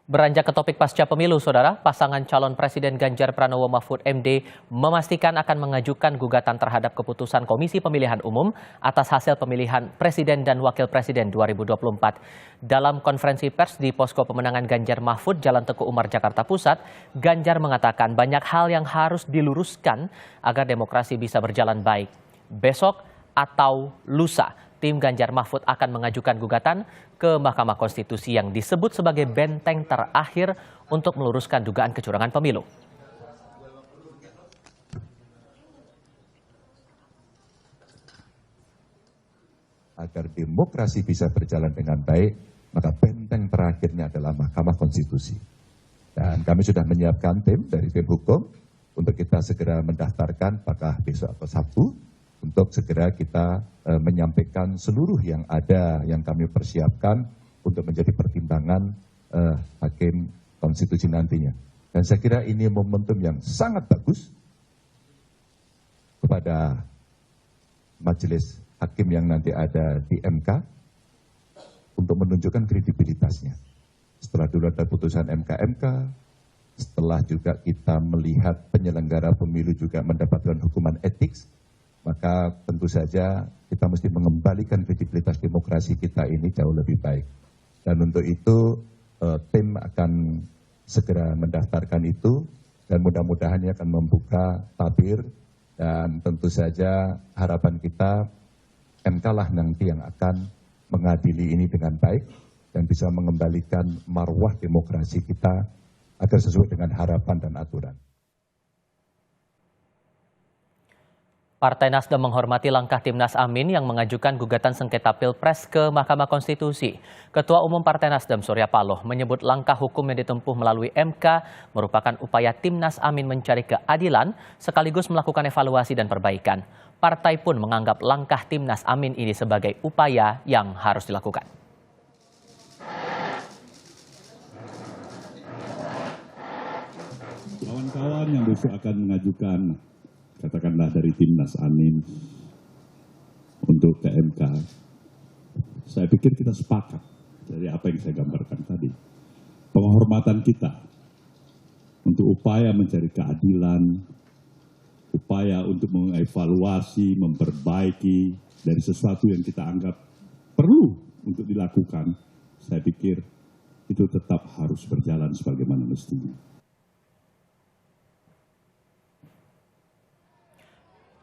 Beranjak ke topik pasca pemilu, Saudara, pasangan calon Presiden Ganjar Pranowo Mahfud MD memastikan akan mengajukan gugatan terhadap keputusan Komisi Pemilihan Umum atas hasil pemilihan Presiden dan Wakil Presiden 2024. Dalam konferensi pers di Posko Pemenangan Ganjar Mahfud, Jalan Teguh Umar, Jakarta Pusat, Ganjar mengatakan banyak hal yang harus diluruskan agar demokrasi bisa berjalan baik. Besok atau lusa, tim Ganjar Mahfud akan mengajukan gugatan ke Mahkamah Konstitusi yang disebut sebagai benteng terakhir untuk meluruskan dugaan kecurangan pemilu. Agar demokrasi bisa berjalan dengan baik, maka benteng terakhirnya adalah Mahkamah Konstitusi. Dan kami sudah menyiapkan tim dari tim hukum untuk kita segera mendaftarkan apakah besok atau Sabtu, untuk segera kita menyampaikan seluruh yang ada yang kami persiapkan untuk menjadi pertimbangan hakim konstitusi nantinya. Dan saya kira ini momentum yang sangat bagus kepada majelis hakim yang nanti ada di MK untuk menunjukkan kredibilitasnya. Setelah dulu ada putusan MK, setelah juga kita melihat penyelenggara pemilu juga mendapatkan hukuman etik, maka tentu saja kita mesti mengembalikan kredibilitas demokrasi kita ini jauh lebih baik. Dan untuk itu tim akan segera mendaftarkan itu dan mudah-mudahan ini akan membuka tabir dan tentu saja harapan kita MK lah nanti yang akan mengadili ini dengan baik dan bisa mengembalikan marwah demokrasi kita agar sesuai dengan harapan dan aturan. Partai Nasdem menghormati langkah Timnas Amin yang mengajukan gugatan sengketa Pilpres ke Mahkamah Konstitusi. Ketua Umum Partai Nasdem, Surya Paloh, menyebut langkah hukum yang ditempuh melalui MK merupakan upaya Timnas Amin mencari keadilan sekaligus melakukan evaluasi dan perbaikan. Partai pun menganggap langkah Timnas Amin ini sebagai upaya yang harus dilakukan. Kawan-kawan yang besok akan mengajukan katakanlah dari Timnas Amin untuk ke MK, saya pikir kita sepakat dari apa yang saya gambarkan tadi. Penghormatan kita untuk upaya mencari keadilan, upaya untuk mengevaluasi, memperbaiki dari sesuatu yang kita anggap perlu untuk dilakukan, saya pikir itu tetap harus berjalan sebagaimana mestinya.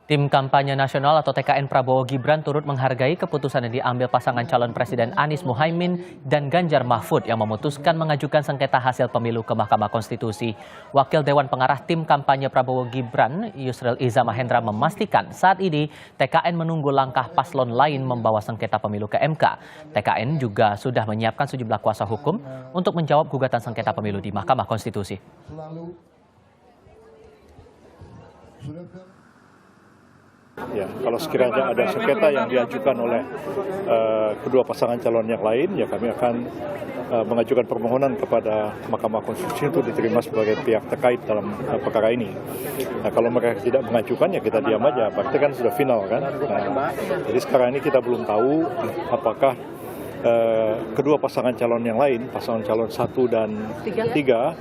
Tim Kampanye Nasional atau TKN Prabowo Gibran turut menghargai keputusan yang diambil pasangan calon Presiden Anies Muhaimin dan Ganjar Mahfud yang memutuskan mengajukan sengketa hasil pemilu ke Mahkamah Konstitusi. Wakil Dewan Pengarah Tim Kampanye Prabowo Gibran, Yusril Iza Mahendra, memastikan saat ini TKN menunggu langkah paslon lain membawa sengketa pemilu ke MK. TKN juga sudah menyiapkan sejumlah kuasa hukum untuk menjawab gugatan sengketa pemilu di Mahkamah Konstitusi. Ya, kalau sekiranya ada sengketa yang diajukan oleh kedua pasangan calon yang lain, ya kami akan mengajukan permohonan kepada Mahkamah Konstitusi untuk diterima sebagai pihak terkait dalam perkara ini. Nah, kalau mereka tidak mengajukan, ya kita diam aja, berarti kan sudah final kan. Nah, jadi sekarang ini kita belum tahu apakah kedua pasangan calon yang lain, pasangan calon 1 dan 3,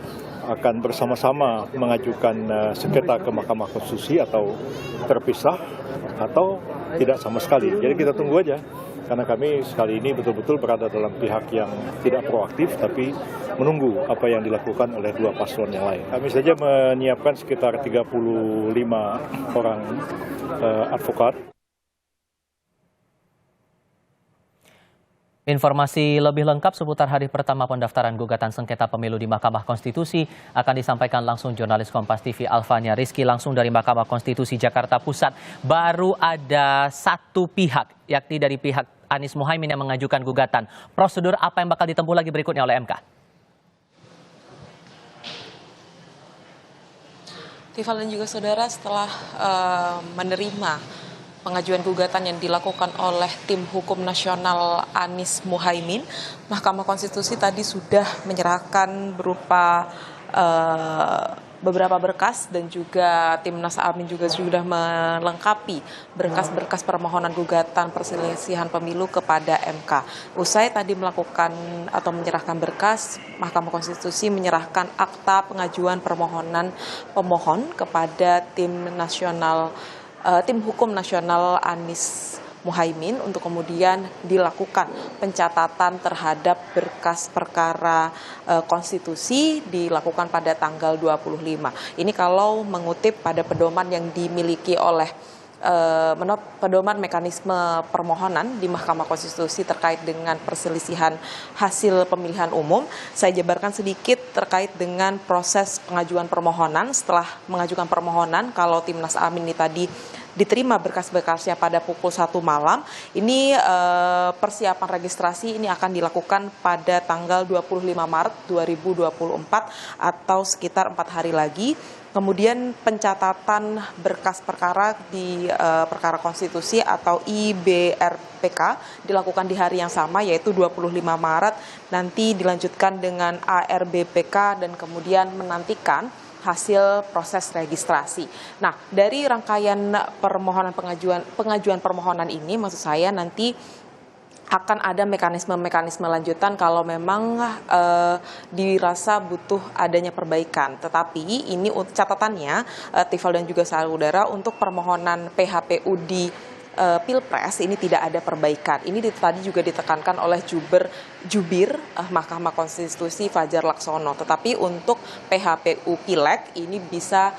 akan bersama-sama mengajukan sengketa ke Mahkamah Konstitusi atau terpisah atau tidak sama sekali. Jadi kita tunggu aja, karena kami sekali ini betul-betul berada dalam pihak yang tidak proaktif tapi menunggu apa yang dilakukan oleh dua paslon yang lain. Kami saja menyiapkan sekitar 35 orang advokat. Informasi lebih lengkap seputar hari pertama pendaftaran gugatan sengketa pemilu di Mahkamah Konstitusi akan disampaikan langsung jurnalis Kompas TV Alfanya Rizky langsung dari Mahkamah Konstitusi Jakarta Pusat. Baru ada satu pihak, yakni dari pihak Anies Muhaimin yang mengajukan gugatan. Prosedur apa yang bakal ditempuh lagi berikutnya oleh MK? Tifal dan juga saudara, setelah menerima pengajuan gugatan yang dilakukan oleh tim hukum nasional Anies Muhaimin, Mahkamah Konstitusi tadi sudah menyerahkan berupa beberapa berkas dan juga Timnas Amin juga sudah melengkapi berkas-berkas permohonan gugatan perselisihan pemilu kepada MK. Usai tadi melakukan atau menyerahkan berkas, Mahkamah Konstitusi menyerahkan akta pengajuan permohonan pemohon kepada tim hukum nasional Anies Muhaimin untuk kemudian dilakukan pencatatan terhadap berkas perkara konstitusi dilakukan pada tanggal 25. Ini kalau mengutip pada pedoman yang dimiliki oleh pedoman mekanisme permohonan di Mahkamah Konstitusi terkait dengan perselisihan hasil pemilihan umum. Saya jabarkan sedikit terkait dengan proses pengajuan permohonan. Setelah mengajukan permohonan, kalau Timnas Amin ini tadi diterima berkas-berkasnya pada pukul 1 malam. Ini persiapan registrasi ini akan dilakukan pada tanggal 25 Maret 2024 atau sekitar 4 hari lagi. Kemudian pencatatan berkas perkara di perkara konstitusi atau IBRPK dilakukan di hari yang sama yaitu 25 Maret. Nanti dilanjutkan dengan ARBPK dan kemudian menantikan hasil proses registrasi. Nah, dari rangkaian permohonan pengajuan permohonan ini, maksud saya nanti akan ada mekanisme-mekanisme lanjutan kalau memang dirasa butuh adanya perbaikan. Tetapi ini catatannya, Tifal dan juga saudara, untuk permohonan PHPU di Pilpres ini tidak ada perbaikan. Ini tadi juga ditekankan oleh Jubir Mahkamah Konstitusi Fajar Laksono. Tetapi untuk PHPU Pileg ini bisa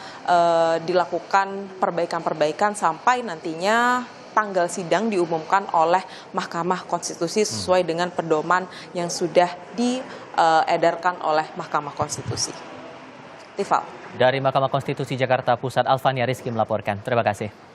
dilakukan perbaikan-perbaikan sampai nantinya tanggal sidang diumumkan oleh Mahkamah Konstitusi sesuai dengan pedoman yang sudah diedarkan oleh Mahkamah Konstitusi. Tifal. Dari Mahkamah Konstitusi Jakarta Pusat, Alfania Rizky melaporkan. Terima kasih.